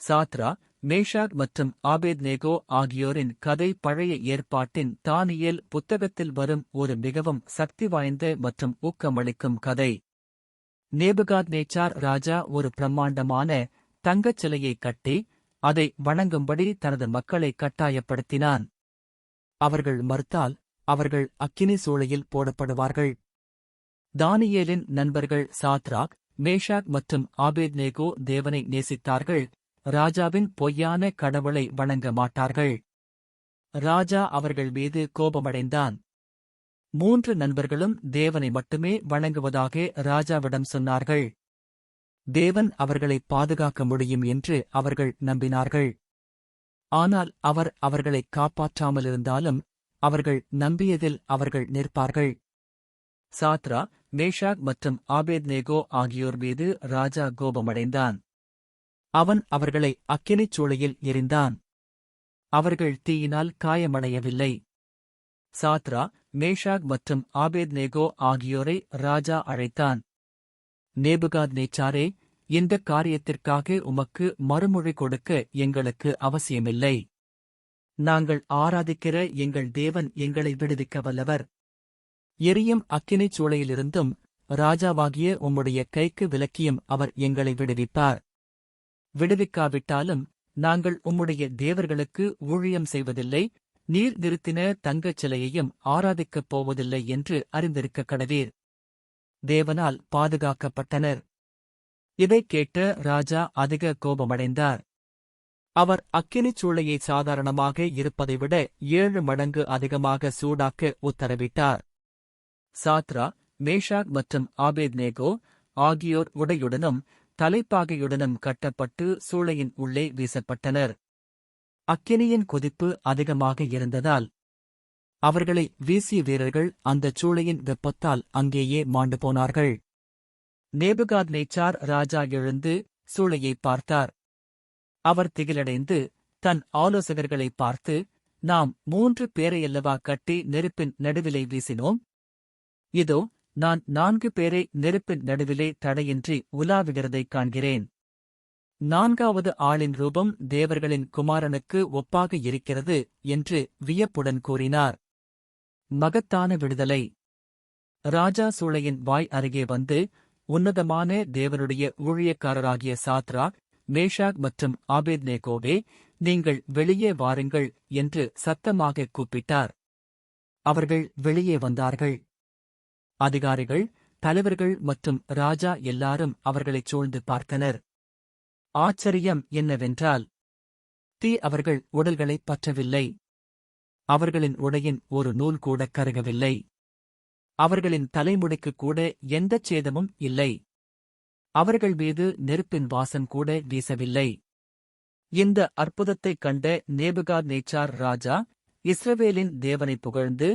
சாத்ரா, Meshach மற்றும் Abednego ஆகியோரின் கதை பழைய ஏற்பாட்டின் தானியேல் புத்தகத்தில் வரும் ஒரு மிகவும் சக்தி வாய்ந்த மற்றும் ஊக்கமளிக்கும் கதை. நேபுகாத்நேச்சார் ராஜா ஒரு பிரம்மாண்டமான தங்கச் சிலையை கட்டி, அதை வணங்கும்படி தனது மக்களை கட்டாயப்படுத்தினான். அவர்கள் மறுத்தால், அவர்கள் அக்கினி சூளையில் போடப்படுவார்கள். தானியேலின் நண்பர்கள் சாத்ராக், மேஷாக் மற்றும் ஆபேத்நேகோ தேவனை நேசித்தார்கள், ராஜாவின் பொய்யான கடவுளை வணங்க மாட்டார்கள். ராஜா அவர்கள் மீது கோபமடைந்தான். 3 நண்பர்களும் தேவனை மட்டுமே வணங்குவதாக ராஜாவிடம் சொன்னார்கள். தேவன் அவர்களை பாதுகாக்க முடியும் என்று அவர்கள் நம்பினார்கள். ஆனால் அவர் அவர்களை காப்பாற்றாமலிருந்தாலும் அவர்கள் நம்பியதில் அவர்கள் நிற்பார்கள். சாத்ரா, மேஷாக் மற்றும் ஆபேத்நேகோ ஆகியோர் மீது ராஜா கோபமடைந்தான். அவன் அவர்களை அக்கினிச் சூளையில் எறிந்தான். அவர்கள் தீயினால் காயமடையவில்லை. சாத்ரா, மேஷாக் மற்றும் ஆபேத்நேகோ ஆகியோரை ராஜா அழைத்தான். நேபுகாத்நேச்சாரே, இந்தக் காரியத்திற்காக உமக்கு மறுமொழி கொடுக்க எங்களுக்கு அவசியமில்லை. நாங்கள் ஆராதிக்கிற எங்கள் தேவன் எங்களை விடுவிக்க வல்லவர். எரியும் அக்கினிச் சூளையிலிருந்தும் ராஜாவாகிய உம்முடைய கைக்கு விலக்கியும் அவர் எங்களை விடுவிப்பார். விடுவிக்காவிட்டாலும் நாங்கள் உம்முடைய தேவர்களுக்கு ஊழியம் செய்வதில்லை, நீர் நிறுத்தின தங்கச் சிலையையும் ஆராதிக்கப் போவதில்லை என்று அறிந்திருக்கக் கடவீர். தேவனால் பாதுகாக்கப்பட்டனர். இதைக் கேட்ட ராஜா அதிக கோபமடைந்தார். அவர் அக்கினிச் சூளையை சாதாரணமாக இருப்பதை விட 7 மடங்கு அதிகமாக சூடாக்க உத்தரவிட்டார். சாத்ரா, மேஷாக் மற்றும் ஆபேத்நேகோ ஆகியோர் உடையுடனும் தலைப்பாகையுடனும் கட்டப்பட்டு சூளையின் உள்ளே வீசப்பட்டனர். அக்கினியின் கொதிப்பு அதிகமாக இருந்ததால் அவர்களை வீசிய வீரர்கள் அந்தச் சூளையின் வெப்பத்தால் அங்கேயே மாண்டு போனார்கள். நேபுகாத்நேச்சார் ராஜா எழுந்து சூளையைப் பார்த்தார். அவர் திகிலடைந்து தன் ஆலோசகர்களை பார்த்து, நாம் 3 பேரையல்லவா கட்டி நெருப்பின் நடுவிலே வீசினோம்? இதோ நான் 4 பேரை நெருப்பின் நடுவிலே தடையின்றி உலாவுகிறதைக் காண்கிறேன். 4வது ஆளின் ரூபம் தேவர்களின் குமாரனுக்கு ஒப்பாக இருக்கிறது என்று வியப்புடன் கூறினார். மகத்தான விடுதலை! ராஜா சூளையின் வாய் அருகே வந்து, உன்னதமான தேவனுடைய ஊழியக்காரராகிய சாத்ராக், மேஷாக் மற்றும் ஆபேத்நேகோவே, நீங்கள் வெளியே வாருங்கள் என்று சத்தமாக கூப்பிட்டார். அவர்கள் வெளியே வந்தார்கள். அதிகாரிகள், தலைவர்கள் மற்றும் ராஜா எல்லாரும் அவர்களைச் சூழ்ந்து பார்த்தனர். ஆச்சரியம் என்னவென்றால், தீ அவர்கள் உடல்களைப் பற்றவில்லை. அவர்களின் உடையின் ஒரு நூல் கூட கருகவில்லை. அவர்களின் தலைமுடிக்குக் கூட எந்தச் சேதமும் இல்லை. அவர்கள் மீது நெருப்பின் வாசம் கூட வீசவில்லை. இந்த அற்புதத்தைக் கண்ட நேபுகாத்நேச்சார் ராஜா இஸ்ரவேலின் தேவனைப் புகழ்ந்து,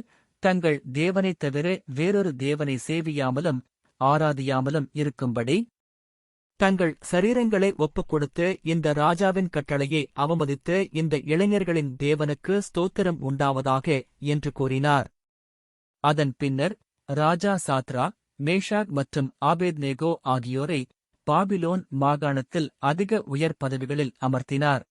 தங்கள் தேவனைத் தவிர வேறொரு தேவனை சேவியாமலும் ஆராதியாமலும் இருக்கும்படி தங்கள் சரீரங்களை ஒப்புக் கொடுத்து இந்த ராஜாவின் கட்டளையை அவமதித்த இந்த இளைஞர்களின் தேவனுக்கு ஸ்தோத்திரம் உண்டாவதாக என்று கூறினார். அதன் பின்னர் ராஜா சாத்ரா, மேஷாக் மற்றும் ஆபேத்நேகோ ஆகியோரை பாபிலோன் மாகாணத்தில் அதிக உயர் பதவிகளில் அமர்த்தினார்.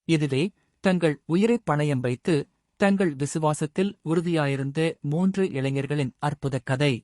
இதுவே தங்கள் உயிரைப் பணயம் வைத்து தங்கள் விசுவாசத்தில் உறுதியாயிருந்த 3 இளைஞர்களின் அற்புதக் கதை.